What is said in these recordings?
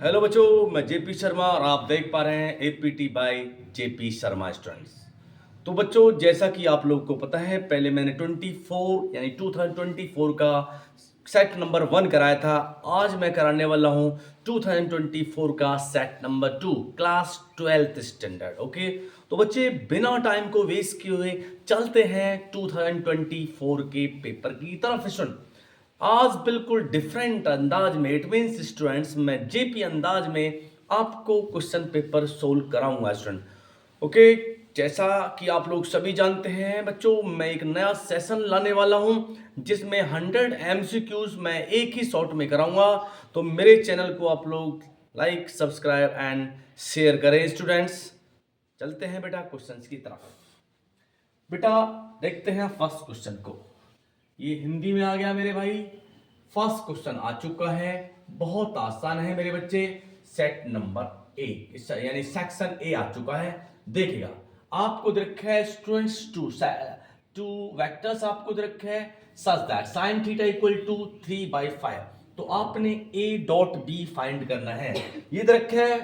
Hello बच्चों, मैं JP Sharma और आप देख पा रहे हैं APT bye JP Sharma students. तो बच्चों, जैसा कि आप लोग को पता है, पहले मैंने 24 यानी 2024 का सेट नंबर 1 कराया था। आज मैं कराने वाला हूं 2024 का set number 2 class 12th standard. Okay, तो बच्चे बिना टाइम को वेस्ट किए हुए चलते हैं 2024 के पेपर की तरफ। स्टूडेंट, आज बिल्कुल डिफरेंट अंदाज में, इट मीन्स स्टूडेंट्स, मैं जेपी अंदाज में आपको क्वेश्चन पेपर सोल्व कराऊंगा स्टूडेंट। ओके, जैसा कि आप लोग सभी जानते हैं बच्चों, मैं एक नया सेशन लाने वाला हूं जिसमें 100 एमसीक्यूज मैं एक ही शॉट में कराऊंगा। तो मेरे चैनल को आप लोग लाइक, सब्सक्राइब एंड शेयर करें। स्टूडेंट्स, चलते हैं बेटा क्वेश्चंस की तरफ। बेटा देखते हैं फर्स्ट क्वेश्चन को। ये हिंदी में आ गया मेरे भाई। फर्स्ट क्वेश्चन आ चुका है, बहुत आसान है मेरे बच्चे। सेट नंबर ए यानी सेक्शन ए आ चुका है। देखिएगा, आपको दे रखा है स्टूडेंट्स टू वेक्टर्स आपको दे रखा है such that sin theta equal to 3/5। तो आपने ए डॉट बी फाइंड करना है। ये दे रखा है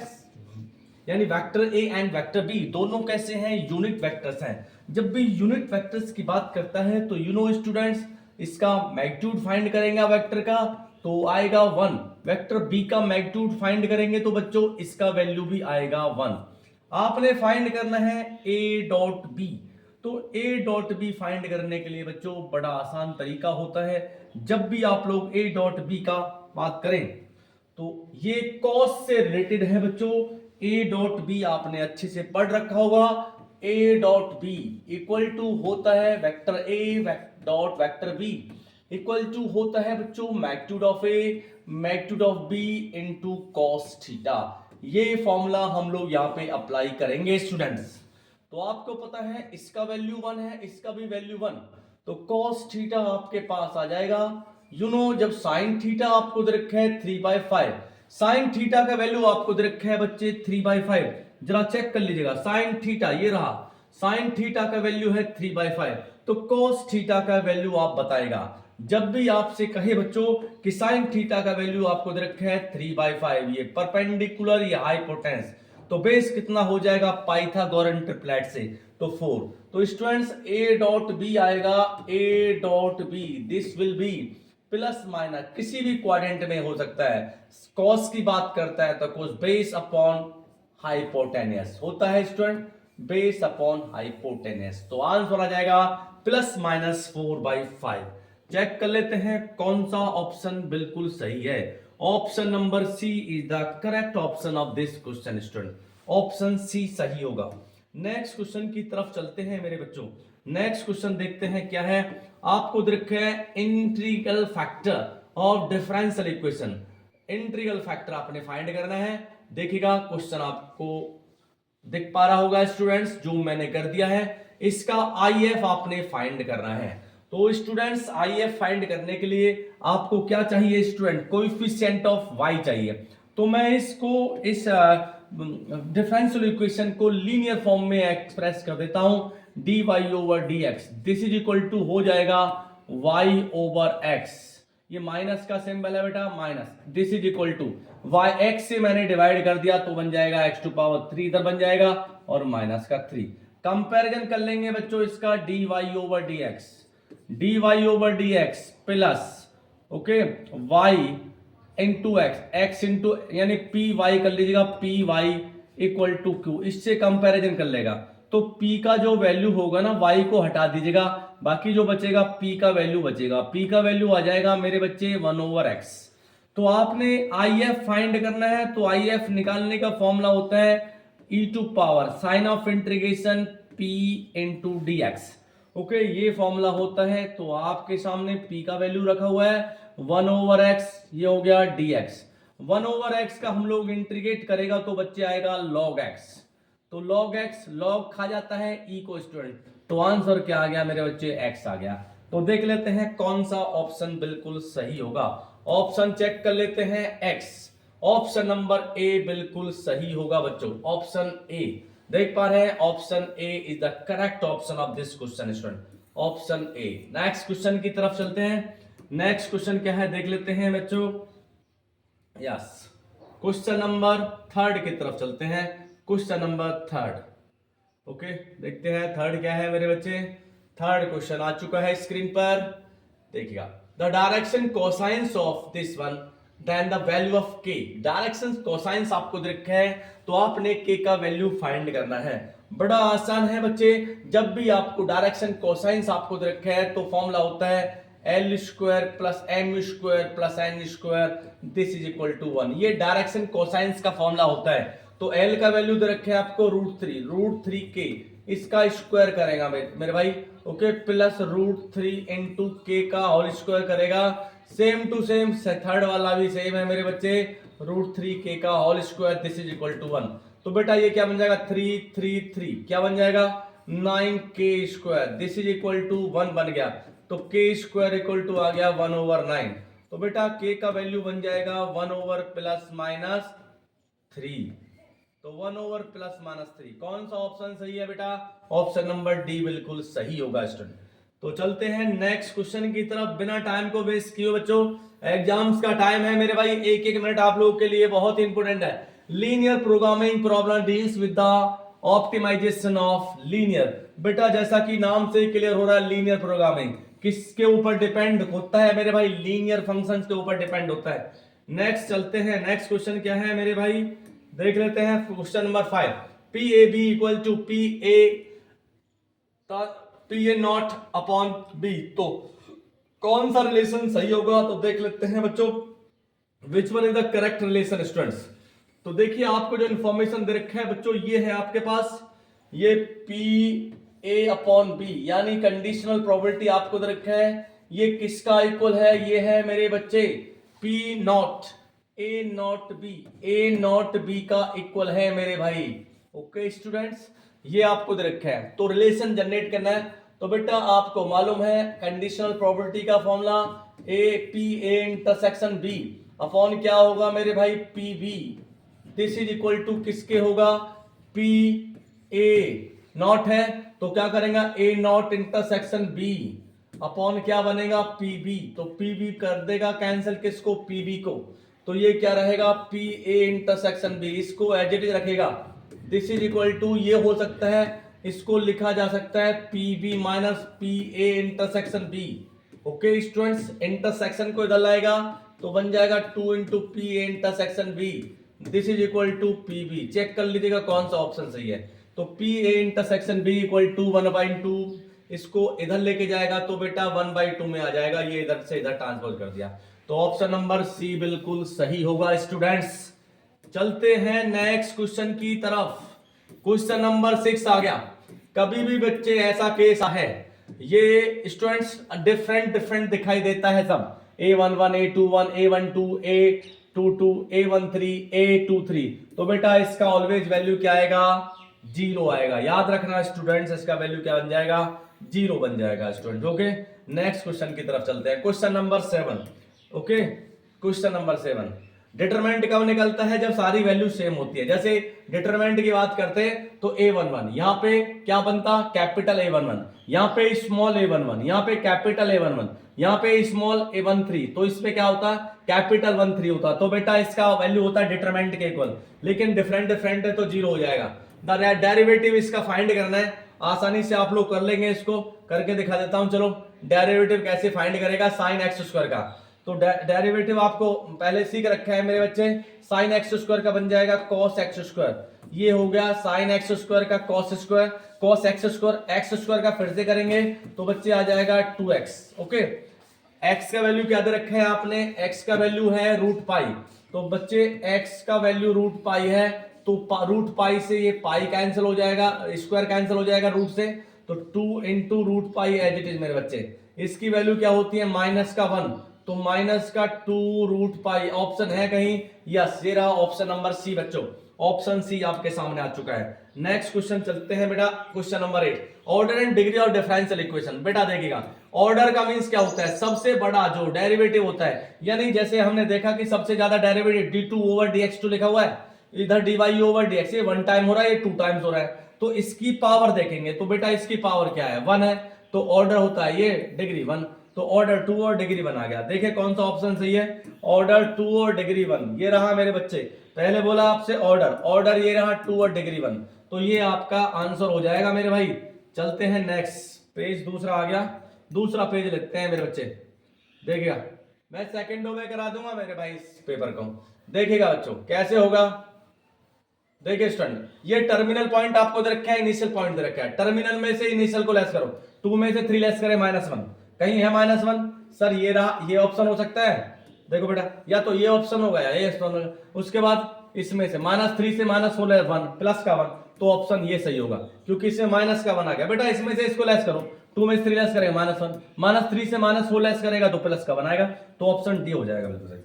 यानी vector A and vector B दोनों कैसे हैं, यूनिट वेक्टर्स हैं। जब भी यूनिट वेक्टर्स की बात करता है तो यू नो स्टूडेंट्स, इसका मैग्नीट्यूड फाइंड करेंगे वेक्टर का तो आएगा 1। वेक्टर बी का मैग्नीट्यूड फाइंड करेंगे तो बच्चों इसका वैल्यू भी आएगा 1। आपने फाइंड करना है ए डॉट बी। तो ए डॉट बी फाइंड करने के लिए बच्चों बड़ा आसान तरीका होता है। जब भी आप लोग ए डॉट बी का बात करें तो ये कॉस से रिलेटेड है बच्चों। ए डॉट बी आपने अच्छे से पढ़ रखा होगा। A dot B equal to होता है vector A dot vector B equal to होता है बच्चों magnitude of A magnitude of B into cos theta. ये फॉर्मूला हम लोग यहाँ पे अप्लाई करेंगे स्टूडेंट्स। तो आपको पता है इसका वैल्यू 1 है, इसका भी वैल्यू 1। तो कॉस थीटा आपके पास आ जाएगा। यू नो, जब साइन थीटा आपको दे रखा है 3/5, साइन थीटा का वैल्यू आपको दे रखा है बच्चे 3/5। जरा चेक कर लीजिएगा, साइन थीटा ये रहा, साइन थीटा का वैल्यू है 3/5। तो कॉस थीटा का वैल्यू आप बताएगा। जब भी आपसे कहे बच्चों कि साइन थीटा का वैल्यू आपको दे रखा है 3/5, ये परपेंडिकुलर या हाइपोटेन्स, तो बेस कितना हो जाएगा पाइथागोरन ट्रिपलेट से, तो 4। तो स्टूडेंट्स ए डॉट बी आएगा, A dot B this will be plus minus किसी भी क्वाड्रेंट में हो सकता है। कॉस की बात करता है तो कॉस बेस अपॉन हाइपोटेनियस होता है स्टूडेंट, बेस अपॉन हाइपोटेनियस। तो आंसर आ जाएगा +-4/5। चेक कर लेते हैं कौन सा ऑप्शन बिल्कुल सही है। Option number C is the correct option of this question student. Option C सही होगा। नेक्स्ट क्वेश्चन की तरफ चलते हैं मेरे बच्चों। नेक्स्ट क्वेश्चन देखते हैं क्या है। आपको दे रखा है integral factor of differential equation. Integral factor आपने फाइंड करना है। देखिएगा क्वेश्चन आपको दिख पा रहा होगा स्टूडेंट्स, जो मैंने कर दिया है। इसका आईएफ आपने फाइंड करना है। तो स्टूडेंट्स, आईएफ फाइंड करने के लिए आपको क्या चाहिए स्टूडेंट, कोएफिशिएंट ऑफ वाई चाहिए। तो मैं इसको इस डिफरेंशियल इक्वेशन को लीनियर फॉर्म में एक्सप्रेस कर देता हूं। dy over dx this is equal to हो जाएगा y ओवर x। ये माइनस का सिंबल है बेटा, minus. This is equal to y, x से मैंने डिवाइड कर दिया तो बन जाएगा x⁻3 इधर बन जाएगा और माइनस का 3। कंपैरिजन कर लेंगे बच्चों इसका dy over dx plus okay y into x into यानी पी वाई कर लीजिएगा, P Y equal to Q. इससे कंपैरिजन कर लेगा तो p का जो वैल्यू होगा ना, y को हटा दीजिएगा, बाकी जो बचेगा p का वैल्यू बचेगा। p का वैल्यू आ जाएगा मेरे बच्चे 1/x। तो आपने IF फाइंड करना है। तो IF निकालने का फॉर्मूला होता है e to power sign of integration p into dx। Okay, ये फॉर्मूला होता है। तो आपके सामने p का वैल्यू रखा हुआ है 1/x, ये हो गया dx। 1/x का हम लोग इंटीग्रेट करेगा तो बच्चे आएगा log x। तो log x, log खा जाता है e को स्टूडेंट। तो आंसर क्या आ गया मेरे बच्चे, x आ गया। तो देख लेते हैं कौन सा ऑप्शन बिल्कुल सही होगा। ऑप्शन चेक कर लेते हैं, x। ऑप्शन नंबर ए बिल्कुल सही होगा बच्चों। ऑप्शन ए देख पा रहे हैं, option A is the correct option of this question student. Option A. Next question की तरफ चलते हैं। नेक्स्ट क्वेश्चन क्या है देख लेते हैं बच्चों। यस, क्वेश्चन नंबर थर्ड की तरफ चलते हैं। क्वेश्चन नंबर थर्ड, ओके, देखते हैं थर्ड क्या है मेरे बच्चे। थर्ड क्वेश्चन आ चुका है स्क्रीन पर, देखिएगा। The direction cosines of this one then the value of K. Direction cosines आपको दे रखा है, तो आपने के का वैल्यू फाइंड करना है। बड़ा आसान है बच्चे, जब भी आपको डायरेक्शन कोसाइंस आपको दे रखा है तो फॉर्मूला होता है L square plus M square plus N square, this is equal to 1। ये डायरेक्शन कोसाइंस का फॉर्मूला होता है। तो एल का वैल्यू दे रखे है आपको √3 के, इसका स्क्वायर करेगा मेरे भाई, ओके, प्लस √3 इंटू के का होल स्क्वायर करेगा। सेम टू सेम थर्ड वाला भी सेम है मेरे बच्चे, √3 के का whole square, this is equal to 1। तो बेटा ये क्या बन जाएगा, 3 क्या बन जाएगा, 9 के square, this is equal to 1 बन गया। तो के स्क्वायर इक्वल टू आ गया 1/9। तो बेटा के का वैल्यू बन जाएगा 1/+-3। तो 1/+-3, कौन सा ऑप्शन सही है बेटा, ऑप्शन नंबर डी बिल्कुल सही होगा स्टूडेंट। तो चलते हैं नेक्स्ट क्वेश्चन की तरफ, बिना टाइम को वेस्ट किए बच्चों, एग्जाम्स का टाइम है मेरे भाई, एक एक मिनट आप लोगों के लिए बहुत इंपोर्टेंट है। Linear programming problem deals with the optimisation of linear. बेटा जैसा कि नाम से क्लियर हो रहा है, लीनियर प्रोग्रामिंग किसके ऊपर डिपेंड होता है मेरे भाई, लीनियर फंक्शंस के ऊपर डिपेंड होता है। नेक्स्ट चलते हैं, नेक्स्ट क्वेश्चन क्या है मेरे भाई, देख लेते हैं question number 5। P A B equal to P A not upon B, तो कौन सा रिलेशन सही होगा, तो देख लेते हैं बच्चों, which one is the correct relation students. तो देखिए आपको जो इंफॉर्मेशन दे रखा है बच्चों, ये है आपके पास, ये पी ए अपॉन बी यानी कंडीशनल प्रोबेबिलिटी आपको दे रखा है, ये किसका इक्वल है, ये है मेरे बच्चे P not a not be का इक्वल है मेरे भाई। ओके स्टूडेंट्स, ये आपको दे रखा है, तो रिलेशन जनरेट करना है। तो बेटा आपको मालूम है कंडीशनल प्रोबेबिलिटी का formula A P A intersection B upon क्या होगा मेरे भाई, P B, this is equal to किसके होगा, पी ए नॉट है तो क्या करेगा, A not intersection B upon क्या बनेगा, पी बी। तो पी बी कर देगा कैंसिल किसको, पी बी को। तो ये क्या रहेगा, पी ए इंटरसेक्शन बी, इसको एज इट इज रखेगा, दिस इज इक्वल टू, ये हो सकता है इसको लिखा जा सकता है P B minus P A intersection B. Okay students, intersection को इधर लाएगा तो बन जाएगा 2 into P A intersection B, this is equal to P B. Check कर लीजिएगा कौन सा ऑप्शन सही है। तो P A intersection B equal to 1/2, इसको इधर लेके जाएगा तो बेटा 1/2 में आ जाएगा, ये इधर से इधर ट्रांसफर कर दिया। तो ऑप्शन नंबर सी बिल्कुल सही होगा स्टूडेंट्स। चलते हैं नेक्स्ट क्वेश्चन की तरफ। क्वेश्चन नंबर 6 आ गया। कभी भी बच्चे ऐसा केस है, ये स्टूडेंट्स डिफरेंट दिखाई देता है सब, A11 A21 A12 A22 A13 A23, तो बेटा इसका ऑलवेज वैल्यू क्या आएगा, 0 आएगा। याद रखना स्टूडेंट्स, इसका वैल्यू क्या बन जाएगा, 0 बन जाएगा स्टूडेंट। ओके नेक्स्ट क्वेश्चन की तरफ चलते हैं, question number 7। Okay question number 7, determinant कब निकलता है, जब सारी वैल्यू सेम होती है। जैसे डिटरमिनेंट की बात करते हैं तो A11 यहाँ पे क्या बनता, कैपिटल A11, यहाँ पे स्मॉल A11, यहाँ पे कैपिटल A11, यहाँ पे स्मॉल A13, तो इसमें क्या होता, कैपिटल 13 होता। तो बेटा इसका वैल्यू होता है डिटरमिनेंट के इक्वल, लेकिन डिफरेंट है तो 0 हो जाएगा। डेरिवेटिव इसका फाइंड करना है, आसानी से आप लोग कर लेंगे, इसको करके दिखा देता हूं। चलो डेरिवेटिव कैसे फाइंड करेगा साइन एक्स स्क्वायर का, तो डेरिवेटिव आपको पहले सीख रखा है मेरे बच्चे, साइन एक्स स्क्वायर का बन जाएगा कॉस एक्स स्क्वायर, ये हो गया साइन एक्स स्क्वायर का cos square, cos x square का फिर से करेंगे तो बच्चे आ जाएगा 2x। ओके x का वैल्यू क्या दे रखा है आपने, x का वैल्यू है √पाई, तो बच्चे x का वैल्यू √पाई है, तो √पाई से ये पाई कैंसिल हो जाएगा, स्क्वायर कैंसिल हो जाएगा रूट से, तो 2 into √pi as it is मेरे बच्चे। इसकी वैल्यू क्या होती है, माइनस का 1, तो माइनस का 2 √पाई। ऑप्शन है कहीं, यस ये रहा ऑप्शन नंबर सी बच्चों, ऑप्शन सी आपके सामने आ चुका है। नेक्स्ट क्वेश्चन चलते हैं बेटा, question number 8, order and degree of differential equation. बेटा देखिएगा ऑर्डर का मींस क्या होता है, सबसे बड़ा जो डेरिवेटिव होता है, यानी जैसे हमने देखा कि सबसे ज्यादा डेरिवेटिव d2/dx2 लिखा हुआ है, इधर dy/dx, ये 1 टाइम हो रहा है, ये 2 टाइम्स हो रहा है, तो इसकी पावर देखेंगे तो बेटा इसकी पावर क्या है, 1 है, तो ऑर्डर होता है ये डिग्री 1, तो ऑर्डर 2 और डिग्री 1 आ गया। देखिए कौन सा ऑप्शन सही है, ऑर्डर 2 और डिग्री 1, ये रहा मेरे बच्चे। पहले बोला आपसे ऑर्डर, ऑर्डर ये रहा 2 और डिग्री 1, तो ये आपका आंसर हो जाएगा मेरे भाई। चलते हैं नेक्स्ट पेज, दूसरा आ गया, दूसरा पेज लेते हैं मेरे बच्चे। देखिएगा मैं सेकंडों में करा दूंगा मेरे भाई इस पेपर को। देखिएगा बच्चों कैसे होगा। देखिए स्टूडेंट, ये टर्मिनल पॉइंट आपको दे रखा है, इनिशियल पॉइंट दे रखा है। टर्मिनल में से इनिशियल को लेस करो, 2 में से 3 लेस करें -1, कहीं है -1 सर, ये रहा, ये ऑप्शन हो सकता है। देखो बेटा, या तो ये ऑप्शन होगा या ये ऑप्शन होगा। उसके बाद इसमें से -3 से -4 1 प्लस का 1, तो ऑप्शन ये सही होगा क्योंकि इसमें माइनस का 1 आ गया। बेटा इसमें से इसको लेस करो, 2 में से 3 लेस करेगा -1, -3 से -4 लेस करेगा तो प्लस का 1 आएगा, तो ऑप्शन डी हो जाएगा बिल्कुल सही।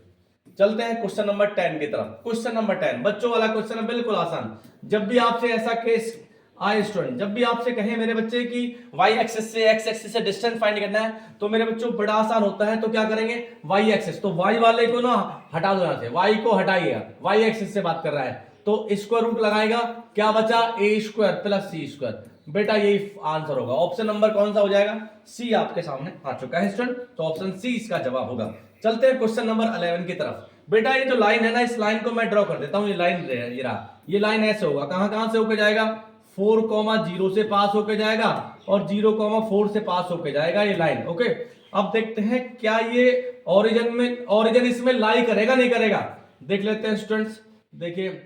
चलते हैं क्वेश्चन नंबर 10 की तरफ। क्वेश्चन नंबर 10 बच्चों वाला क्वेश्चन है, बिल्कुल आसान। जब भी आपसे ऐसा केस आए स्टूडेंट, जब भी आपसे कहे मेरे बच्चे की वाई एक्सिस से एक्स एक्सिस से डिस्टेंस फाइंड करना है, तो मेरे बच्चों बड़ा आसान होता है। तो क्या करेंगे, वाई एक्सिस, तो वाई वाले को ना हटा दो, यहां से वाई को हटाइएगा, वाई एक्सिस से बात कर रहा है, तो स्क्वायर रूट लगाएगा, क्या बचा ए स्क्वायर प्लस सी स्क्वायर। बेटा यही आंसर होगा। ऑप्शन नंबर कौन सा हो जाएगा, सी आपके सामने आ चुका है स्टूडेंट, तो ऑप्शन सी इसका जवाब होगा। चलते हैं क्वेश्चन नंबर 11 की तरफ। बेटा ये जो लाइन है ना, इस लाइन को मैं ड्रॉ कर देता हूं। ये लाइन ये रहा, ये लाइन ऐसे होगा, कहां से होकर जाएगा, 4,0 से पास होकर जाएगा और 0,4 से पास होकर जाएगा ये लाइन। ओके, अब देखते हैं क्या ये ओरिजिन इसमें लाई करेगा नहीं करेगा, देख लेते हैं स्टूडेंट्स। देखिए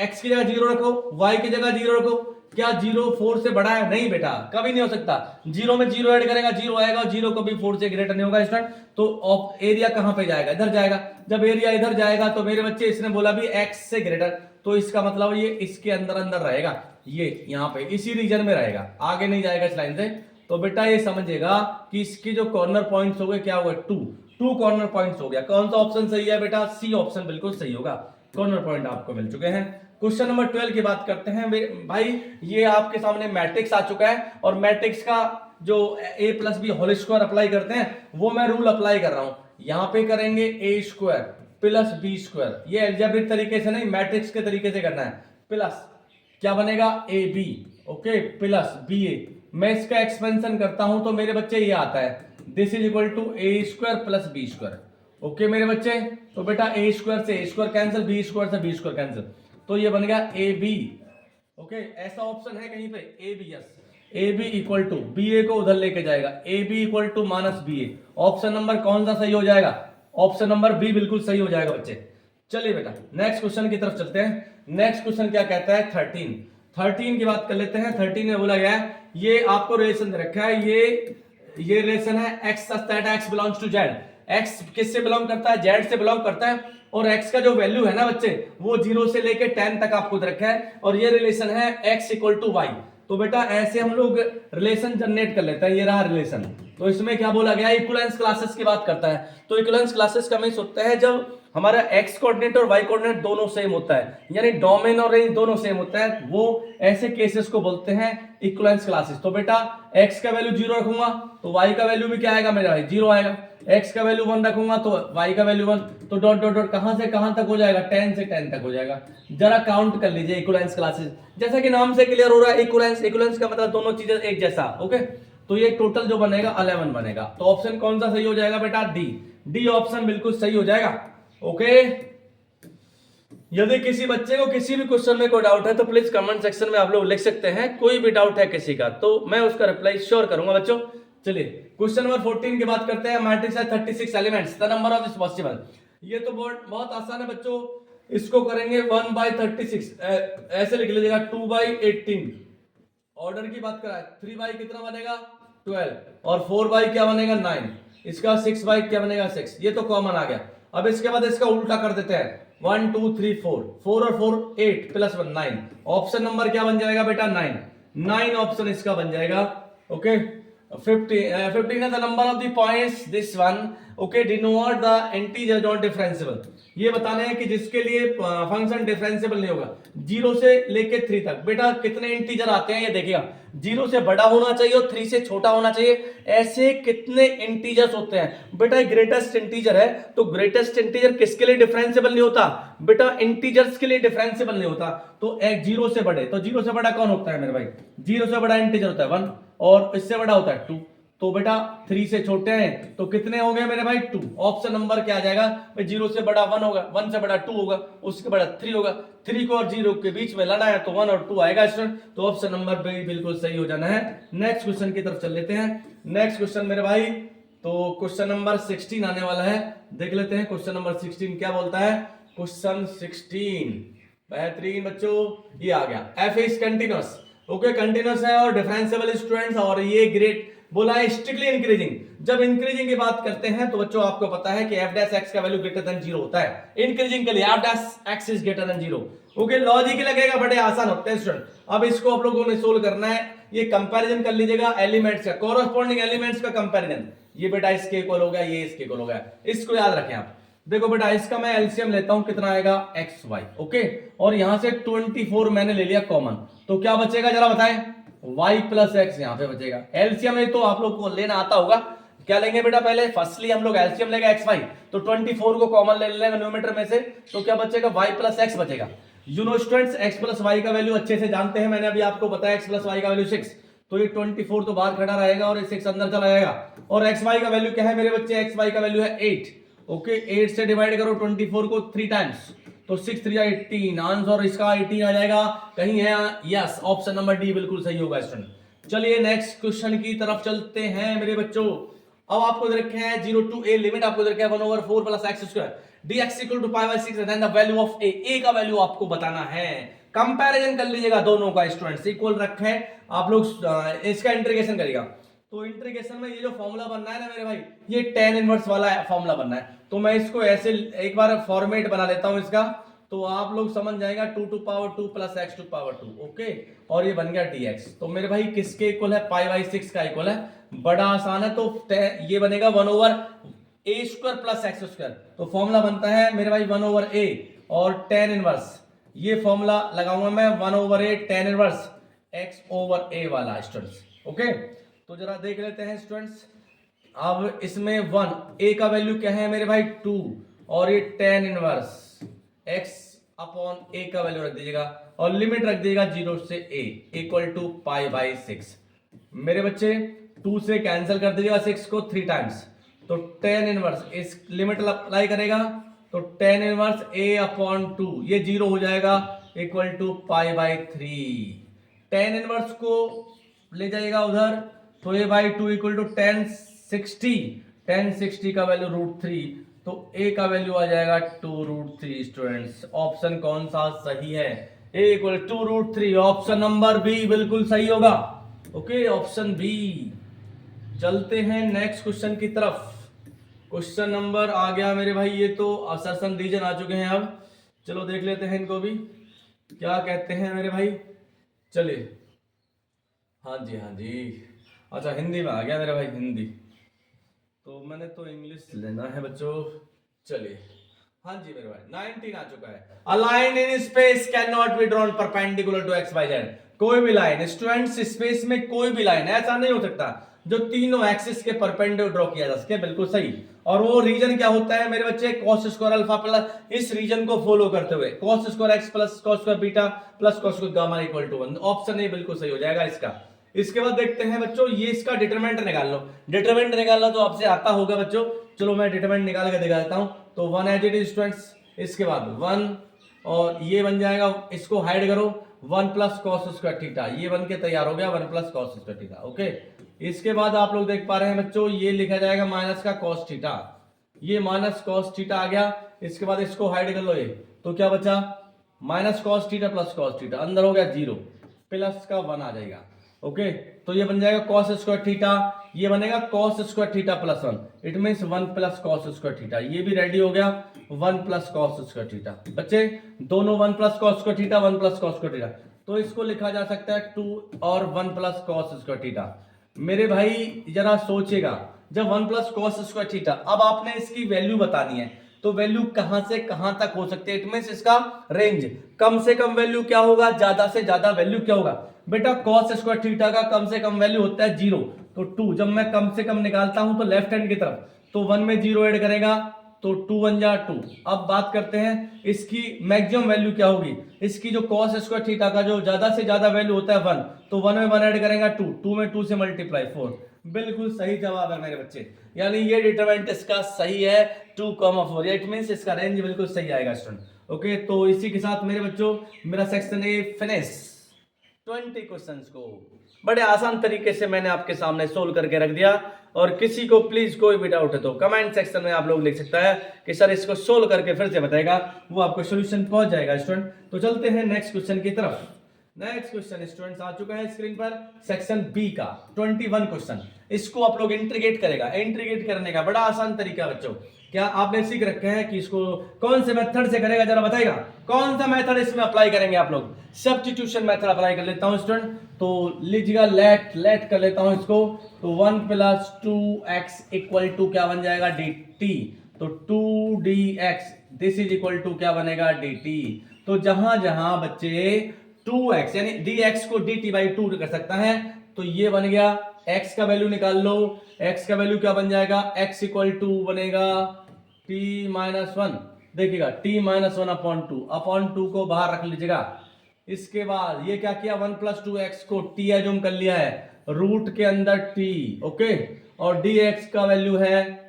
x की जगह 0 रखो, y की जगह 0 रखो, क्या 0 4 से बड़ा है, नहीं बेटा कभी नहीं हो सकता। 0 में 0 ऐड करेगा 0 आएगा, और 0 कभी 4 से ग्रेटर नहीं होगा स्टूडेंट। तो एरिया कहां पे जाएगा, इधर जाएगा। जब एरिया इधर जाएगा तो मेरे बच्चे इसने बोला भी x से ग्रेटर, तो इसका मतलब ये इसके अंदर अंदर रहेगा, ये यहाँ पे इसी रीजन में रहेगा, आगे नहीं जाएगा इस लाइन से। तो बेटा ये समझेगा कि इसके जो कॉर्नर पॉइंट्स हो गए, क्या हुआ, 2 कॉर्नर पॉइंट्स हो गया। कौन सा ऑप्शन सही है बेटा, सी ऑप्शन बिल्कुल सही होगा। कॉर्नर पॉइंट आपको मिल चुके हैं। क्वेश्चन नंबर 12 की बात करते हैं भाई। ये आपके सामने मैट्रिक्स आ चुका है, और मैट्रिक्स का जो a plus B whole square apply करते हैं, वो मैं रूल अप्लाई कर रहा हूं। यहां पे करेंगे ए स्क्वायर प्लस बी स्क्वायर, ये एल्जेब्रिक तरीके से नहीं, मैट्रिक्स के तरीके से करना है। प्लस क्या बनेगा, A B, okay, plus B A. मैं इसका एक्सपेंशन करता हूं तो मेरे बच्चे ये आता है, this is equal to A square plus B square. Okay मेरे बच्चे, तो बेटा ए स्क्वायर से A square cancel, B square से बी स्क्वायर कैंसिल, तो ये बन गया ए बी। ओके, ऐसा ऑप्शन है कहीं पे, A B, yes, A B equal to B A को उधर लेके जाएगा, A B equal to minus B A. Option number कौन सा सही हो जाएगा, ऑप्शन नंबर बी बिल्कुल सही हो जाएगा बच्चे। चलिए बेटा नेक्स्ट क्वेश्चन की तरफ चलते हैं। नेक्स्ट क्वेश्चन क्या कहता है, 13 की बात कर लेते हैं। 13 में बोला गया है, ये आपको रिलेशन दे रखा है, ये रिलेशन है x such that x belongs to z। x किससे बिलोंग करता है, z से बिलोंग करता है, और x का जो वैल्यू है ना बच्चे, वो 0 से लेके 10 तक आपको दे रखा है, और ये रिलेशन है x इक्वल टू y। तो बेटा ऐसे हम लोग रिलेशन जनरेट कर लेते हैं, ये रहा रिलेशन। तो इसमें क्या बोला गया, इक्विवेलेंस क्लासेस की बात करता है। तो इक्विवेलेंस क्लासेस का मींस होता है जब हमारा x कोऑर्डिनेट और y कोऑर्डिनेट दोनों सेम होता है, यानी डोमेन और रेंज दोनों सेम होता है, वो ऐसे केसेस को बोलते हैं इक्विवेलेंस क्लासेस। तो बेटा x का वैल्यू 0 रखूंगा तो y का वैल्यू भी क्या आएगा मेरा भाई, 0 आएगा। x का वैल्यू 1 रखूंगा तो y का वैल्यू 1, तो डॉट डॉट डॉट कहां से कहां तक हो जाएगा, 10 से 10 तक हो जाएगा। जरा काउंट कर लीजिए इक्विवेलेंस क्लासेस, जैसा कि नाम से क्लियर हो रहा है, इक्विवेलेंस का मतलब दोनों चीजें एक जैसा। ओके, तो ये टोटल जो बनेगा 11 बनेगा। तो ऑप्शन कौन सा सही हो जाएगा बेटा, डी ऑप्शन बिल्कुल सही हो जाएगा। ओके, यदि किसी बच्चे को किसी भी क्वेश्चन में कोई डाउट है तो प्लीज कमेंट सेक्शन में आप लोग लिख सकते हैं। कोई भी डाउट है किसी का तो मैं उसका रिप्लाई श्योर करूंगा बच्चों। चलिए क्वेश्चन नंबर 14 की बात करते हैं। मैट्रिक्स है 36 elements, the number of is possible. ये तो बहुत आसान है बच्चों, इसको करेंगे 1/36, ऐसे लिख लीजिएगा 2/18। ऑर्डर की बात करा, 3 कितना बनेगा 12, और 4 क्या बनेगा 9, इसका 6 क्या बनेगा 6। ये तो कॉमन आ गया। अब इसके बाद इसका उल्टा कर देते हैं, 1 2 3 4, 4 और 4 8 प्लस 1 9। ऑप्शन नंबर क्या बन जाएगा बेटा 9 ऑप्शन इसका बन जाएगा। ओके, 15 है the number of the points, this one okay denote the integer not differentiable. ये बताने हैं कि जिसके लिए फंक्शन डिफरेंशिएबल नहीं होगा 0 से लेके 3 तक। बेटा कितने इंटीजर आते हैं ये देखिएगा, 0 से बड़ा होना चाहिए और 3 से छोटा होना चाहिए। ऐसे कितने इंटीजर्स होते हैं बेटा, ग्रेटेस्ट इंटीजर है तो ग्रेटेस्ट इंटीजर किसके लिए डिफरेंशिएबल नहीं होता बेटा, इंटीजर्स के लिए डिफरेंशिएबल नहीं होता। तो एक 0 से बड़े, तो 0 से बड़ा कौन होता है मेरे भाई, 0 से बड़ा इंटीजर होता है 1, और इससे बड़ा होता है 2, तो बेटा 3 से छोटे हैं तो कितने हो गए मेरे भाई 2। ऑप्शन नंबर क्या आ जाएगा भाई, 0 से बड़ा 1 होगा, 1 से बड़ा 2 होगा, उसके बड़ा 3 होगा, 3 को और 0 के बीच में लाना है तो 1 और 2 आएगा स्टूडेंट। तो ऑप्शन नंबर बी बिल्कुल सही हो जाना है। नेक्स्ट क्वेश्चन की तरफ चल लेते हैं। नेक्स्ट क्वेश्चन मेरे भाई, तो क्वेश्चन नंबर 16 आने वाला है, देख लेते हैं क्वेश्चन नंबर 16 क्या बोलता है। क्वेश्चन 16 बेहतरीन बच्चों, ये आ गया, F is continuous. Okay, continuous है और डिफरेंशिएबल स्टूडेंट्स, और ये ग्रेट बोला है स्ट्रिक्टली इंक्रीजिंग। जब इंक्रीजिंग की बात करते हैं तो बच्चों आपको पता है कि एफ डैश एक्स का वैल्यू ग्रेटर देन 0 होता है। इंक्रीजिंग के लिए F dash x is greater than 0। Okay, logic लगेगा, बड़े आसान होते हैं स्टूडेंट। अब इसको आप लोगों ने सोल्व करना है। ये कंपैरिजन कर लीजिएगा एलिमेंट्स का, कोरोस्पोंडिंग एलिमेंट्स का कंपैरिजन। ये बेटा इसके इक्वल हो गया, ये इसके इक्वल हो गया, इसको याद रखें आप। देखो बेटा, इसका मैं एलसीएम लेता हूं, कितना आएगा एक्स वाई। ओके, और यहां से 24 मैंने ले लिया कॉमन, तो क्या बचेगा जरा बताएं, y प्लस एक्स यहाँ पे बचेगा। एलसीएम में तो आप लोग को लेना आता होगा। क्या लेंगे बेटा, पहले फर्स्टली हम लोग एलसीएम लेंगे एक्स वाई, तो 24 को कॉमन ले लेंगे न्यूमरेटर में से, तो क्या बचेगा y प्लस एक्स बचेगा। You know students, x plus Y का वैल्यू अच्छे से जानते हैं, मैंने अभी आपको बताया x प्लस वाई का वैल्यू 6, तो ये 24 तो बाहर खड़ा रहेगा और 6 अंदर चला जाएगा। और एक्स वाई का वैल्यू क्या है मेरे बच्चे, एक्स वाई का वैल्यू है 8। ओके, 8 से डिवाइड करो 24 को 3 टाइम्स, तो 6 3 18, आंसर इसका 18 आ जाएगा। कहीं है, यस, ऑप्शन नंबर डी बिल्कुल सही होगा स्टूडेंट। चलिए नेक्स्ट क्वेश्चन की तरफ चलते हैं मेरे बच्चों। अब आपको दे रखे हैं 0 to a लिमिट, आपको दे रखे हैं 1/4 plus X square dx equal to pi by 6, then the value of a का वैल्यू आपको बताना है। कंपैरिजन कर लीजिएगा दोनों का स्टूडेंट्स, इक्वल रखे आप लोग, इसका इंटीग्रेशन करेगा। तो इंटीग्रेशन में ये जो फॉर्मूला बनना है ना मेरे भाई, ये tan इनवर्स वाला फॉर्मूला बनना है। तो मैं इसको ऐसे एक बार फॉर्मेट बना लेता हूं इसका, तो आप लोग समझ जाएगा 2 to power 2 plus x to power 2। Okay, और ये बन गया dx। तो मेरे भाई किसके इक्वल है, पाई बाई 6 का इक्वल है। बड़ा आसान है, तो ये बनेगा 1/a square plus X square. तो फॉर्मूला बनता है मेरे भाई 1/a और tan इनवर्स, ये फॉर्मूला लगाऊंगा मैं 1/a tan इनवर्स x/a वाला स्टूडेंट्स। ओके, तो जरा देख लेते हैं स्टूडेंट्स। अब इसमें 1 a का वैल्यू क्या है मेरे भाई 2, और ये tan inverse x upon a का वैल्यू रख दीजिएगा और लिमिट रख दीजिएगा 0 से a equal to pi by 6। मेरे बच्चे 2 से कैंसिल कर दीजिएगा 6 को 3 टाइम्स, तो tan इनवर्स इस लिमिट अप्लाई करेगा, तो tan इनवर्स a अपॉन 2 ये 0 हो जाएगा equal to pi by 3। tan inverse को ले जाएगा उधर, तो a by 2 equal to tan 60 का वैल्यू √3, तो a का वैल्यू आ जाएगा 2√3 स्टूडेंट्स। ऑप्शन कौन सा सही है, a equal 2√3, option number B बिल्कुल सही होगा। Okay, option B. चलते हैं नेक्स्ट क्वेश्चन की तरफ। क्वेश्चन नंबर आ गया मेरे भाई, ये तो असर्शन रीजन आ चुके हैं। अब चलो देख लेते हैं इनको भी, क्या कहते हैं मेरे भाई। चलिए, हाँ जी हाँ जी, अच्छा हिंदी में आ गया मेरे भाई, हिंदी तो मैंने तो इंग्लिश लेना है बच्चों। चलिए, हाँ जी मेरे भाई 19 आ चुका है। A line in space can not be drawn perpendicular to X Y Z. कोई भी लाइन स्टूडेंट्स, स्पेस में कोई भी लाइन ऐसा नहीं हो सकता जो तीनों एक्सिस के परपेंडिकुलर ड्रॉ किया जा सके, बिल्कुल सही। और वो रीजन क्या होता है मेरे बच्चे, cos स्क्वायर अल्फा प्लस, इस रीजन को फॉलो करते हुए cos square X plus cos square beta plus cos square gamma equal to 1। Option A बिल्कुल सही हो जाएगा इसका। इसके बाद देखते हैं बच्चों, ये इसका डिटरमिनेंट निकाल लो। डिटरमिनेंट निकालना तो आपसे आता होगा बच्चों, चलो मैं डिटरमिनेंट निकाल के दिखा देता हूं। तो 1 एज इट इज स्टूडेंट्स, इसके बाद 1 और ये बन जाएगा, इसको हाइड करो 1 प्लस cos स्क्वायर थीटा, ये बन के तैयार हो गया 1 plus cos square theta. Okay, इसके बाद आप लोग देख पा रहे हैं बच्चों, ये लिखा जाएगा माइनस का cos थीटा, ये माइनस cos थीटा आ गया। इसके बाद इसको हाइड कर लो, ये तो क्या बचा minus cos theta plus cos theta, अंदर हो गया 0, प्लस का 1 आ जाएगा। ओके, तो ये बन जाएगा cos स्क्वायर थीटा, ये बनेगा cos square theta plus 1, it means 1 plus cos square theta. ये भी रेडी हो गया 1 प्लस cos स्क्वायर थीटा। बच्चे दोनों 1 plus cos square theta 1 plus cos square theta, तो इसको लिखा जा सकता है 2 और 1 प्लस cos स्क्वायर थीटा। मेरे भाई जरा सोचिएगा, जब 1 प्लस cos स्क्वायर थीटा, अब आपने इसकी वैल्यू बतानी है, तो वैल्यू कहां से कहां तक हो सकती है, इट मींस इसका रेंज, कम से कम वैल्यू क्या होगा, ज्यादा से ज्यादा वैल्यू क्या होगा। बेटा cos स्क्वायर थीटा का कम से कम वैल्यू होता है 0, तो 2, जब मैं कम से कम निकालता हूं तो लेफ्ट हैंड की तरफ, तो 1 में 0 ऐड करेगा तो 2 1 जा 2। अब बात करते हैं इसकी मैक्सिमम वैल्यू क्या होगी, इसकी जो cos स्क्वायर थीटा का जो ज्यादा से ज्यादा वैल्यू होता है 1, तो 1 में 1 ऐड करेगा 2, 2 में 2 से मल्टीप्लाई 4। बिल्कुल सही जवाब है मेरे बच्चे, यानी ये डिटरमिनेंट इसका सही है 2,4, इट मींस इसका रेंज बिल्कुल सही आएगा स्टूडेंट। ओके, तो इसी के साथ मेरे बच्चों मेरा सेक्शन ए फिनिश। 20 क्वेश्चंस को बड़े आसान तरीके से मैंने आपके सामने सोल्व करके रख दिया, और किसी को प्लीज कोई भी डाउट है तो कमेंट सेक्शन में आप लोग लिख सकता है कि सर इसको सोल्व करके फिर से बताएगा, वो आपको सॉल्यूशन पहुंच जाएगा स्टूडेंट। तो चलते हैं नेक्स्ट क्वेश्चन की तरफ। नेक्स्ट क्वेश्चन स्टूडेंट्स आ चुका है स्क्रीन पर, सेक्शन बी का 21 क्वेश्चन। इसको आप लोग इंटीग्रेट करेगा, इंटीग्रेट करने का बड़ा आसान तरीका बच्चों, क्या आपने सीख रखा है कि इसको कौन से मेथड से करेगा, जरा बताएगा कौन सा मेथड इसमें अप्लाई करेंगे आप लोग। सब्स्टिट्यूशन मेथड अप्लाई कर लेता हूं स्टूडेंट, तो लीजिएगा लेट कर लेता हूं इसको, तो 1 + 2x इक्वल टू क्या बन जाएगा dt, तो 2dx this is equal to क्या बनेगा dt। तो जहां जहां बच्चे 2x यानी dx को dt/2 कर सकता है, तो ये बन गया, x का वैल्यू निकाल लो, x का वैल्यू क्या बन जाएगा, x इक्वल टू बनेगा t-1, देखिएगा t-1/2, अपॉन 2 को बाहर रख लीजिएगा। इसके बाद ये क्या किया, 1 + 2x को t एज्यूम कर लिया है, रूट के अंदर t, ओके, और dx का वैल्यू है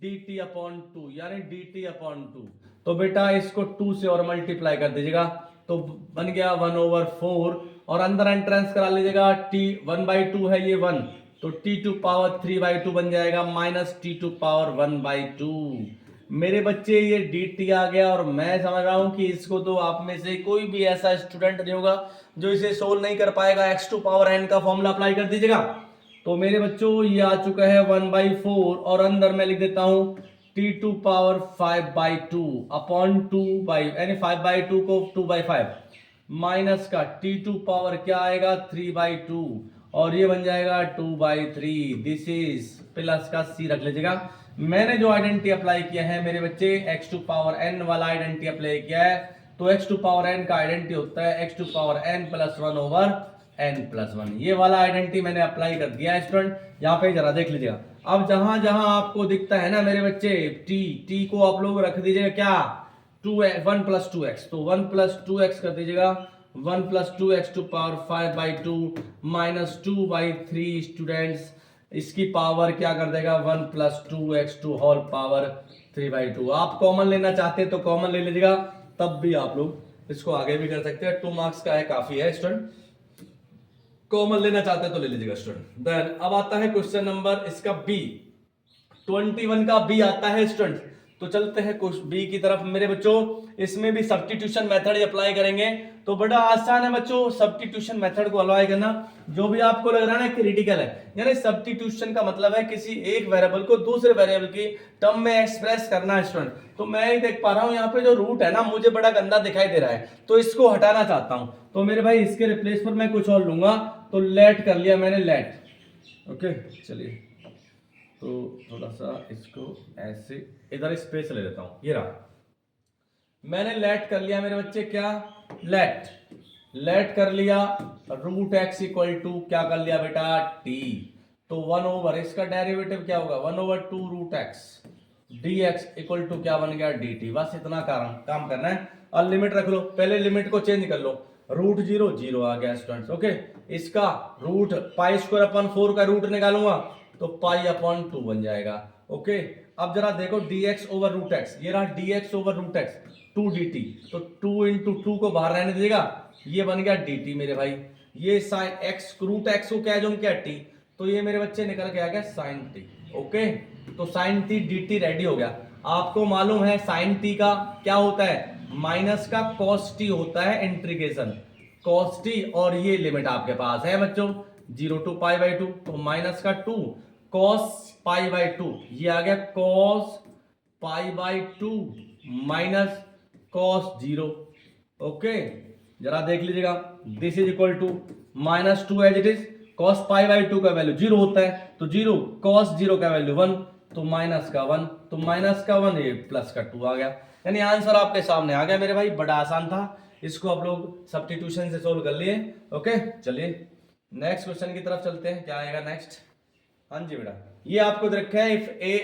dt/2 यानी dt/2, तो बेटा इसको 2 से और मल्टीप्लाई कर दीजिएगा, तो बन गया 1/4, और अंदर एंट्रेंस करा लीजिएगा, t 1/2 है ये 1, तो t⁻³ बन जाएगा -t⁻1/2। मेरे बच्चे ये dt आ गया, और मैं समझ रहा हूं कि इसको तो आप में से कोई भी ऐसा स्टूडेंट नहीं होगा जो इसे सोल्व नहीं कर पाएगा, x⁴n का फॉर्मूला अप्लाई कर दीजिएगा। तो मेरे बच्चों ये आ चुका है 1/4, और अंदर मैं लिख देता हूं t⁵/2 अपॉन 2 यानी 5/2 को 2/5 माइनस का t⁵ क्या आएगा 3/2, और ये बन जाएगा 2/3, दिस इज प्लस का c रख लीजिएगा। मैंने जो आइडेंटिटी अप्लाई किया है मेरे बच्चे x⁴n वाला आइडेंटिटी अप्लाई किया है, तो x⁴n का आइडेंटिटी होता है x⁴n + 1/n+1, ये वाला आइडेंटिटी मैंने अप्लाई कर दिया है स्टूडेंट, यहाँ पे जरा देख लीजिएगा। अब जहां जहां आपको दिखता है ना मेरे बच्चे t को आप लोग रख दीजिएगा क्या 1 + 2x, तो 1 + 2x कर दीजिएगा, 1 + 2x⁵/2 -2/3 स्टूडेंट्स, इसकी पावर क्या कर देगा 1 + 2x⁴3/2। आप कॉमन लेना चाहते हैं तो कॉमन ले लीजिएगा, तब भी आप लोग इसको आगे भी कर सकते हैं, 2 मार्क्स का है, काफी है स्टूडेंट, कॉमन लेना चाहते हैं तो ले लीजिएगा स्टूडेंट। देन अब आता है क्वेश्चन नंबर इसका बी, 21 का बी आता है स्टूडेंट। तो चलते हैं क्वेश्चन बी की तरफ मेरे बच्चों, इसमें भी सब्स्टिट्यूशन मेथड अप्लाई करेंगे, तो बड़ा आसान है बच्चों सब्स्टिट्यूशन मेथड को अप्लाई करना। जो भी आपको लग रहा है ना क्रिटिकल है, यानी सब्स्टिट्यूशन का मतलब है किसी एक वेरिएबल को दूसरे वेरिएबल की टर्म में एक्सप्रेस करना है स्टूडेंट। तो मैं ही देख पा रहा हूं यहाँ पे जो रूट है ना मुझे बड़ा गंदा दिखाई दे रहा है, तो इसको हटाना चाहता हूं, तो मेरे भाई इसके रिप्लेस पर मैं कुछ और लूंगा, तो लेट कर लिया मैंने, लेट, ओके। चलिए तो थोड़ा सा इसको ऐसे इधर स्पेस ले लेता हूं, ये रहा, मैंने लेट कर लिया मेरे बच्चे, क्या लेट कर लिया, √x इक्वल टू क्या कर लिया बेटा t, तो 1/, इसका डेरिवेटिव क्या होगा 1/2 √x, dx इक्वल टू क्या बन गया dt। बस इतना काम करना है, और लिमिट रख लो, पहले लिमिट को चेंज कर लो, √0 0 आ गया स्टूडेंट्स, ओके। इसका रूट π² का रूट निकालूंगा तो π/2 बन जाएगा, ओके। अब जरा देखो dx/√x, ये रहा dx/√x 2dt, तो 2 × 2 को बाहर रहने दीजिएगा, ये बन गया dt मेरे भाई, ये sin x √x को क्या जो क्या t, तो ये मेरे बच्चे निकल के आ गया sin t, ओके। तो sin t dt रेडी हो गया। आपको मालूम है sin t का क्या होता है, माइनस का cos t होता है, इंटीग्रेशन cos t, और ये लिमिट आपके पास है बच्चों 0 to π/2, तो माइनस का 2 cos π/2, ये आ गया cos π/2 माइनस cos 0, ओके। जरा देख लीजिएगा, this is equal to -2 as it is, cos π/2 का वैल्यू 0 होता है, तो 0 cos 0 का वैल्यू 1, तो माइनस का 1, तो माइनस का 1 ये प्लस का 2 आ गया, यानी आंसर आपके सामने आ गया मेरे भाई, बड़ा आसान था, इसको आप लोग सब्स्टिट्यूशन से सोल्व कर लिए, ओके। चलिए नेक्स्ट क्वेश्चन की तरफ चलते हैं, क्या आएगा नेक्स्ट। हाँ जी बेटा, ये आपको दे रखा है if a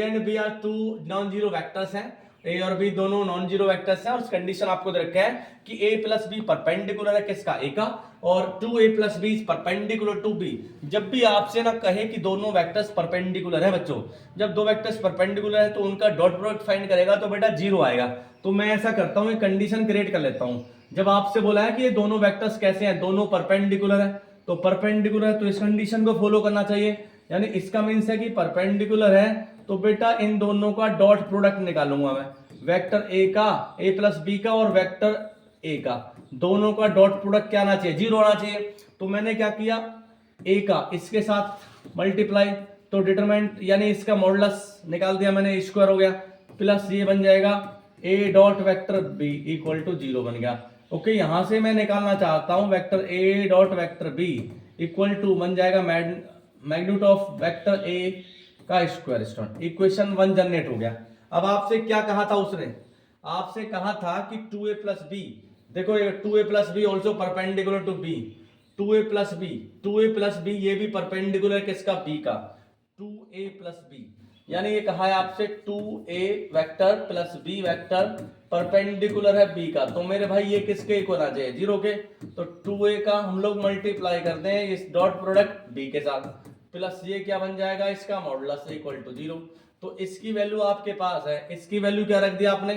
and b are two non zero vectors हैं, ए और बी दोनों नॉन जीरो वेक्टर्स हैं और कंडीशन आपको दे रखा है कि ए प्लस बी परपेंडिकुलर है किसका, ए का, और 2a plus B is perpendicular to B. जब भी आपसे ना कहे कि दोनों वेक्टर्स परपेंडिकुलर है बच्चों, जब दो वेक्टर्स परपेंडिकुलर है तो उनका डॉट प्रोडक्ट फाइंड करेगा तो बेटा जीरो आएगा। तो मैं ऐसा करता हूँ, कंडीशन क्रिएट कर लेता हूँ। जब आपसे बोला है कि ये दोनों वेक्टर्स कैसे हैं, दोनों परपेंडिकुलर है, तो परपेंडिकुलर है तो इस कंडीशन को फॉलो करना चाहिए, यानी इसका मीन्स है कि परपेंडिकुलर है तो बेटा इन दोनों का डॉट प्रोडक्ट निकालूंगा मैं, वेक्टर ए का, ए प्लस बी का और वेक्टर ए का, दोनों का डॉट प्रोडक्ट क्या आना चाहिए, जीरो आना चाहिए। तो मैंने क्या किया, ए का इसके साथ मल्टीप्लाई, तो डिटरमिनेंट यानी इसका मॉडुलस निकाल दिया मैंने, स्क्वायर हो गया, प्लस ये बन जाएगा A dot vector B equal to zero बन गया। ओके, यहां से मैं निकालना चाहता हूं vector A dot vector B equal to बन जाएगा मैग्नीट्यूड ऑफ वेक्टर ए का स्क्वायर स्टोन। इक्वेशन 1 जनरेट हो गया। अब आपसे क्या कहा था उसने, आपसे कहा था कि 2a प्लस बी, देखो ये 2a plus b also perpendicular to b, 2a plus b, 2a plus b ये भी परपेंडिकुलर किसका, बी का, 2a प्लस बी, यानी ये कहा है आपसे 2a vector plus b vector perpendicular है b का, तो मेरे भाई ये किसके इक्वल आ जाए, जीरो के। तो 2a का हम लोग मल्टीप्लाई करते हैं इस डॉट प्रोडक्ट b के साथ, प्लस ये क्या बन जाएगा, इसका मॉडुलस इक्वल टू जीरो। तो इसकी वैल्यू आपके पास है, इसकी वैल्यू क्या रख दिया आपने,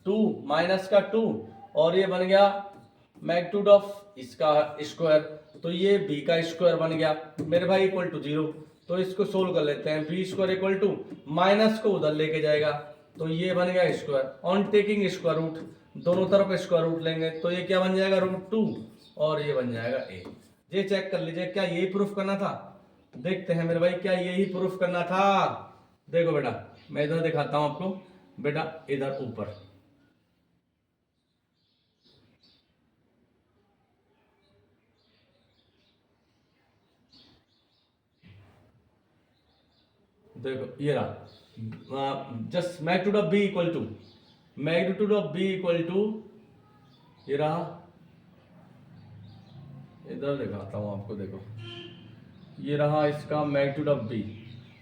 2 माइनस का 2, और ये बन गया मैग्नीट्यूड ऑफ इसका स्क्वायर, तो ये b का स्क्वायर बन गया मेरे भाई इक्वल टू जीरो। तो इसको सोल्व कर लेते हैं, b square equal to minus को उधर लेके जाएगा तो ये बन गया square, on taking square root, दोनों तरफ स्क्वायर रूट लेंगे तो ये क्या बन जाएगा, √2, और ये बन जाएगा a। ये चेक कर लीजिए क्या यही प्रूफ करना था, देखते हैं मेरे भाई क्या यही प्रूफ करना था। देखो बेटा मैं इधर दिखाता हूं आपको, बेटा इधर ऊपर देखो ये रहा, just magnitude of b equal to, magnitude of b equal to, ये रहा, इधर दिखाता हूं आपको, देखो ये रहा इसका magnitude of B,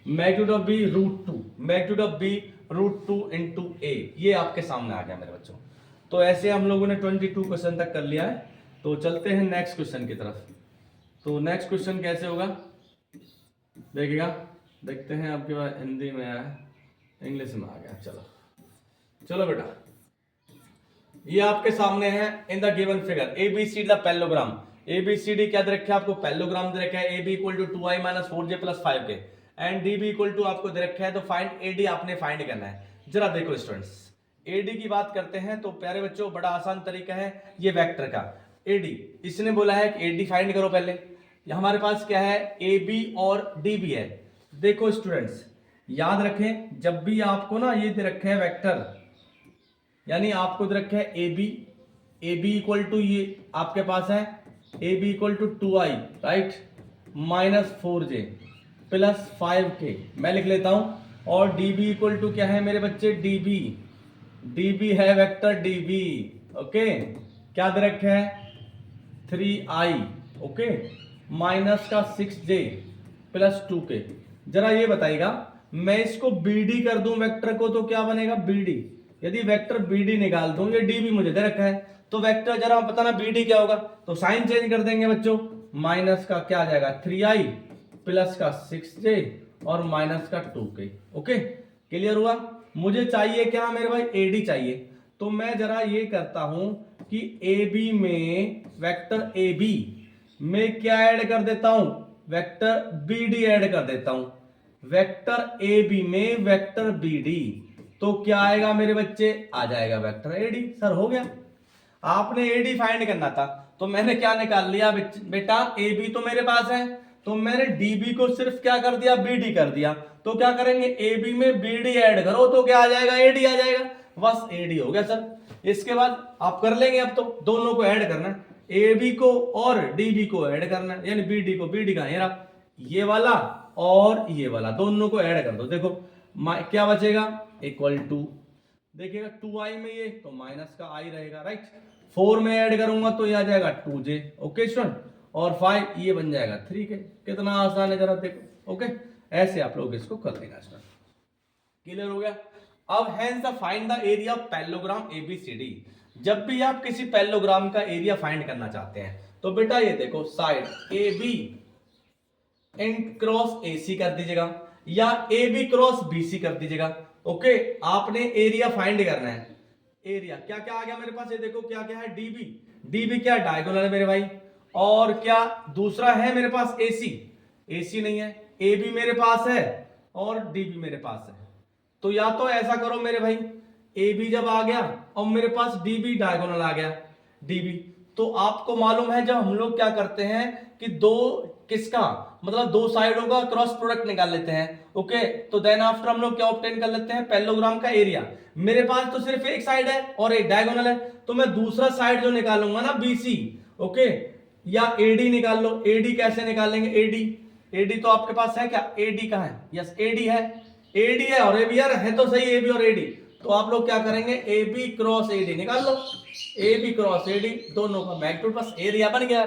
magnitude of B √2, magnitude of B √2 into A, ये आपके सामने आ गया मेरे बच्चों। तो ऐसे हम लोगों ने 22 क्वेश्चन तक कर लिया है। तो चलते हैं नेक्स्ट क्वेश्चन की तरफ। तो नेक्स्ट क्वेश्चन कैसे होगा देखिएगा, देखते हैं आपके पास हिंदी में आया, इंग्लिश में आ गया, चलो चलो बेटा ये आपके सामने है, in the given figure A B C the parallelogram, A B C D क्या दे रखा है आपको, पैरेललोग्राम दे रखा है, A B equal to 2i minus 4j plus 5k and D B equal to आपको दे रखा है, तो फाइंड ए डी आपने फाइंड करना है। जरा देखो स्टूडेंट्स, ए डी की बात करते हैं तो प्यारे बच्चों बड़ा आसान तरीका है ये वेक्टर का, ए डी इसने बोला है कि ए डी फाइंड करो पहले, हमारे पास क्या है ए बी और डी बी है। देखो स्टूडेंट्स याद रखें जब भी आपको ना ये दे रखे हैं वेक्टर, यानी आपको दे रखा है ए बी इक्वल टू, ये आपके पास है A B equal to 2i right minus 4j plus 5k, मैं लिख लेता हूं, और डी बी इक्वल टू क्या है मेरे बच्चे, डी बी है वेक्टर डी बी, ओके क्या दे रखा है 3i, ओके माइनस का 6j प्लस 2k। जरा ये बताइएगा मैं इसको bd कर दूं वेक्टर को तो क्या बनेगा bd, यदि वेक्टर bd निकाल दूं, ये db मुझे दे रखा है, तो वेक्टर जरा बताना bd क्या होगा, तो साइन चेंज कर देंगे बच्चों, माइनस का क्या आ जाएगा 3i प्लस का 6j और माइनस का 2k। ओके क्लियर हुआ, मुझे चाहिए क्या मेरे भाई ad चाहिए, तो मैं जरा ये करता हूं कि ab में वेक्टर ab में क्या ऐड कर देता हूं, वेक्टर bd ऐड कर देता हूं, वेक्टर ए बी में वेक्टर बी डी, तो क्या आएगा मेरे बच्चे, आ जाएगा वेक्टर ए डी। सर हो गया, आपने ए डी फाइंड करना था तो मैंने क्या निकाल लिया बेटा, ए बी तो मेरे पास है, तो मैंने डी बी को सिर्फ क्या कर दिया, बी डी कर दिया, तो क्या करेंगे ए बी में बी डी ऐड करो तो क्या आ जाएगा, ए डी आ जाएगा, बस ए डी हो गया सर। इसके बाद आप कर लेंगे, अब तो दोनों को ऐड करना है, ए बी को और डी बी को ऐड करना है, यानी बी डी को, बी डी का ये वाला और ये वाला दोनों को ऐड कर दो, देखो क्या बचेगा इक्वल टू, देखिएगा 2i में ये तो माइनस का i रहेगा राइट, 4 में ऐड करूंगा तो ये आ जाएगा 2j, ओके स्टूडेंट, और 5 ये बन जाएगा 3k। कितना आसान है जरा देखो, ओके ऐसे आप लोग इसको कर देगा स्टूडेंट, क्लियर हो गया। अब hence the find the area of parallelogram ABCD. जब भी आप किसी पैरेललोग्राम का एरिया फाइंड करना चाहते हैं तो बेटा ये देखो side A B and cross A C कर दीजिएगा या A B cross B C कर दीजिएगा। ओके, आपने एरिया फाइंड करना है। एरिया क्या क्या आ गया मेरे पास, ये देखो क्या क्या है, डीबी। डीबी क्या डायगोनल है मेरे भाई, और क्या दूसरा है मेरे पास एसी। एसी नहीं है, ए बी मेरे पास है और डीबी मेरे पास है। तो या तो ऐसा करो मेरे भाई, ए बी जब आ गया और मेरे पास डीबी डायगोनल आ गया डीबी, तो आपको मालूम है जब हम लोग क्या करते हैं कि दो किसका मतलब दो साइडों का क्रॉस प्रोडक्ट निकाल लेते हैं। ओके, तो देन आफ्टर हम लोग क्या ऑब्टेन कर लेते हैं, पैरेललोग्राम का एरिया। मेरे पास तो सिर्फ एक साइड है और एक डायगोनल है, तो मैं दूसरा साइड जो निकालूंगा ना बीसी, ओके, या एडी निकाल लो। एडी कैसे निकालेंगे, एडी एडी तो आपके पास है क्या, एडी कहां है, यस एडी है, एडी है और ए बी यार है तो सही, ए बी और एडी। तो आप लोग क्या करेंगे, ए बी क्रॉस एडी निकाल लो। ए बी क्रॉस एडी दोनों का मैग्नीट्यूड, बस एरिया बन गया।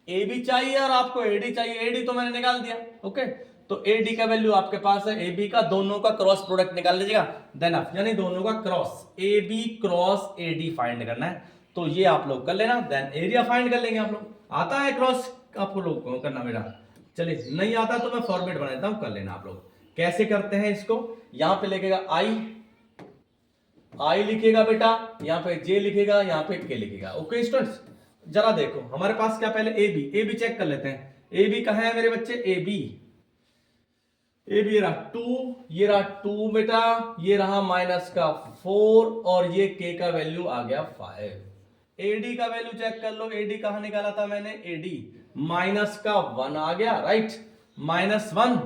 ए बी चाहिए और आपको एडी चाहिए, एडी तो मैंने निकाल दिया। ओके, तो एडी का वैल्यू आपके पास है, ए बी का दोनों का क्रॉस प्रोडक्ट निकाल लीजिएगा, देन आप यानी दोनों का cross, A B cross AD find करना है। तो ये आप लोग कर लेना, देन एरिया फाइंड कर लेंगे। आप लोग आता है क्रॉस आपको लोग करना बेटा, चलिए नहीं आता तो मैं फॉर्मेट बना देता हूं, कर लेना आप लोग। कैसे करते हैं इसको, यहां पे लिखेगा आई लिखेगा बेटा, यहां पे जे लिखेगा, यहां पे के लिखेगा। ओके स्टूडेंट्स, जरा देखो हमारे पास क्या पहले ए बी चेक कर लेते हैं। ए बी कहां है मेरे बच्चे, ए बी ये रहा 2, ये रहा 2 बेटा, ये रहा माइनस का 4 और ये के का वैल्यू आ गया 5। एडी का वैल्यू चेक कर लो, एडी कहां निकाला था मैंने, एडी माइनस का 1 आ गया, राइट, -1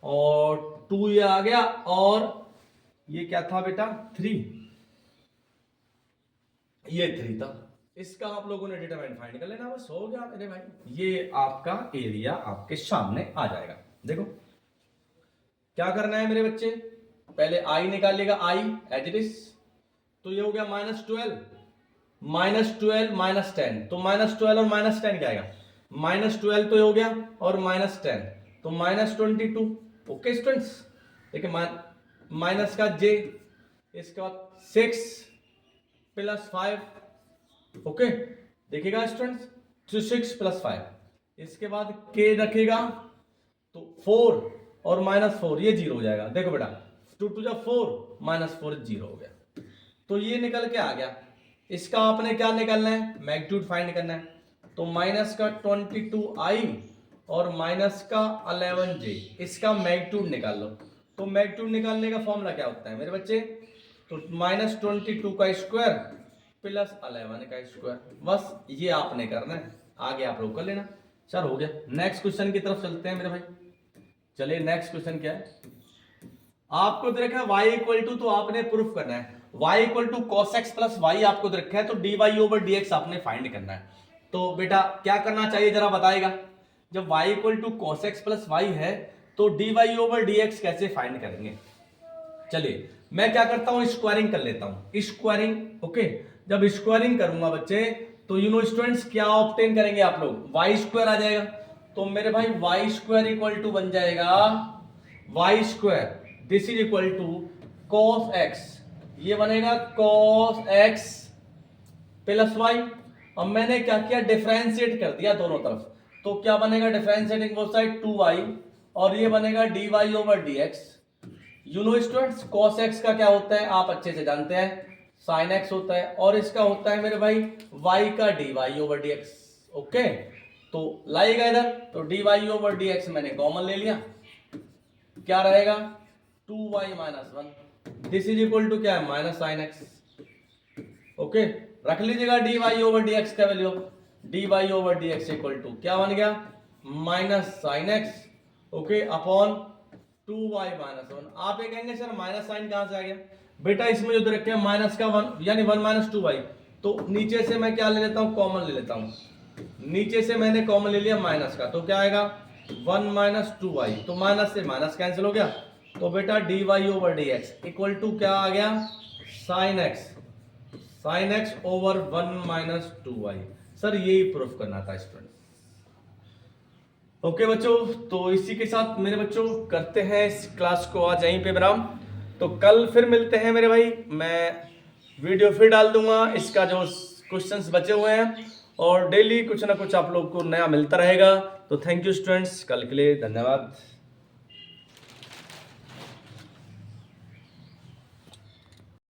और 2 ये आ गया, और ये क्या था बेटा 3, ये 3 था। इसका आप लोगों ने डिटरमाइन फाइंड कर लेना, बस हो गया मेरे भाई। ये आपका एरिया आपके सामने आ जाएगा। देखो क्या करना है मेरे बच्चे, पहले आई निकालिएगा, आई एज इट इज, तो ये हो गया -12 -10, तो -12 और -10 क्या आएगा, -12 तो ये हो गया और -10 तो -22। ओके स्टूडेंट्स, देखिए माइनस का जे, इसके बाद 6 + 5। ओके देखिएगा स्टूडेंट्स, 6 + 5, इसके बाद के रखेगा तो 4 और -4 ये 0 हो जाएगा। देखो बेटा 2 × 4 -4 0 हो गया, तो ये निकल के आ गया। इसका आपने क्या निकालना है, मैग्नीट्यूड फाइंड करना है, तो -22i और -11j, इसका मैग्नीट्यूड निकाल लो। तो मैग्नीट्यूड निकालने का फॉर्मूला क्या होता है मेरे बच्चे, तो -22 का स्क्वायर + 11 का स्क्वायर, बस ये आपने करना है, आगे आप लोग कर लेना। चल हो गया, नेक्स्ट क्वेश्चन की तरफ चलते हैं मेरे भाई। चलिए नेक्स्ट क्वेश्चन क्या है, आपको दे रखा है y = तो आपने प्रूफ करना है y = cos x + y, आपको दे रखा है तो dy/dx आपने फाइंड करना है। तो बेटा क्या करना चाहिए जरा बताएगा, जब y = cos x + y है तो dy/dx कैसे फाइंड करेंगे। चलिए मैं क्या करता हूं, स्क्वायरिंग कर लेता हूं, स्क्वायरिंग। ओके, जब स्क्वायरिंग करूंगा बच्चे तो यू नो स्टूडेंट्स क्या ऑब्टेन करेंगे आप लोग, y² आ जाएगा। तो मेरे भाई y² = बन जाएगा y², this is equal to cos x, ये बनेगा cos x + y। अब मैंने क्या किया, डिफरेंशिएट कर दिया दोनों तरफ, तो क्या बनेगा, डिफरेंशिएटिंग बोथ साइड 2y और ये बनेगा dy/dx। You know students cos x का क्या होता है आप अच्छे से जानते हैं, sin x होता है, और इसका होता है मेरे भाई y का dy/dx। ओके, तो लाएगा इधर, तो dy/dx मैंने कॉमन ले लिया, क्या रहेगा 2y - 1, this is equal to क्या है -sin x। ओके, रख लीजिएगा dy/dx का वैल्यू, dy/dx इक्वल टू क्या बन गया -sin x, okay, upon 2y - 1। आप ये कहेंगे सर माइनस साइन कहां से आ गया, बेटा इसमें जो रखे हैं माइनस का 1 यानी 1 - 2y, तो नीचे से मैं क्या ले लेता हूं, कॉमन ले लेता हूं, नीचे से मैंने कॉमन ले लिया माइनस का, तो क्या आएगा 1 - 2y, तो माइनस से माइनस कैंसिल हो गया, तो बेटा dy/dx इक्वल टू क्या आ गया sin x over 1 - 2y। Sir यही प्रूफ करना था स्टूडेंट। ओके बच्चों, तो इसी के साथ मेरे बच्चों करते हैं इस क्लास को आज यहीं पे विराम। तो कल फिर मिलते हैं मेरे भाई, मैं वीडियो फिर डाल दूंगा इसका जो क्वेश्चंस बचे हुए हैं, और डेली कुछ ना कुछ आप लोग को नया मिलता रहेगा। तो थैंक यू स्टूडेंट्स, कल के लिए धन्यवाद।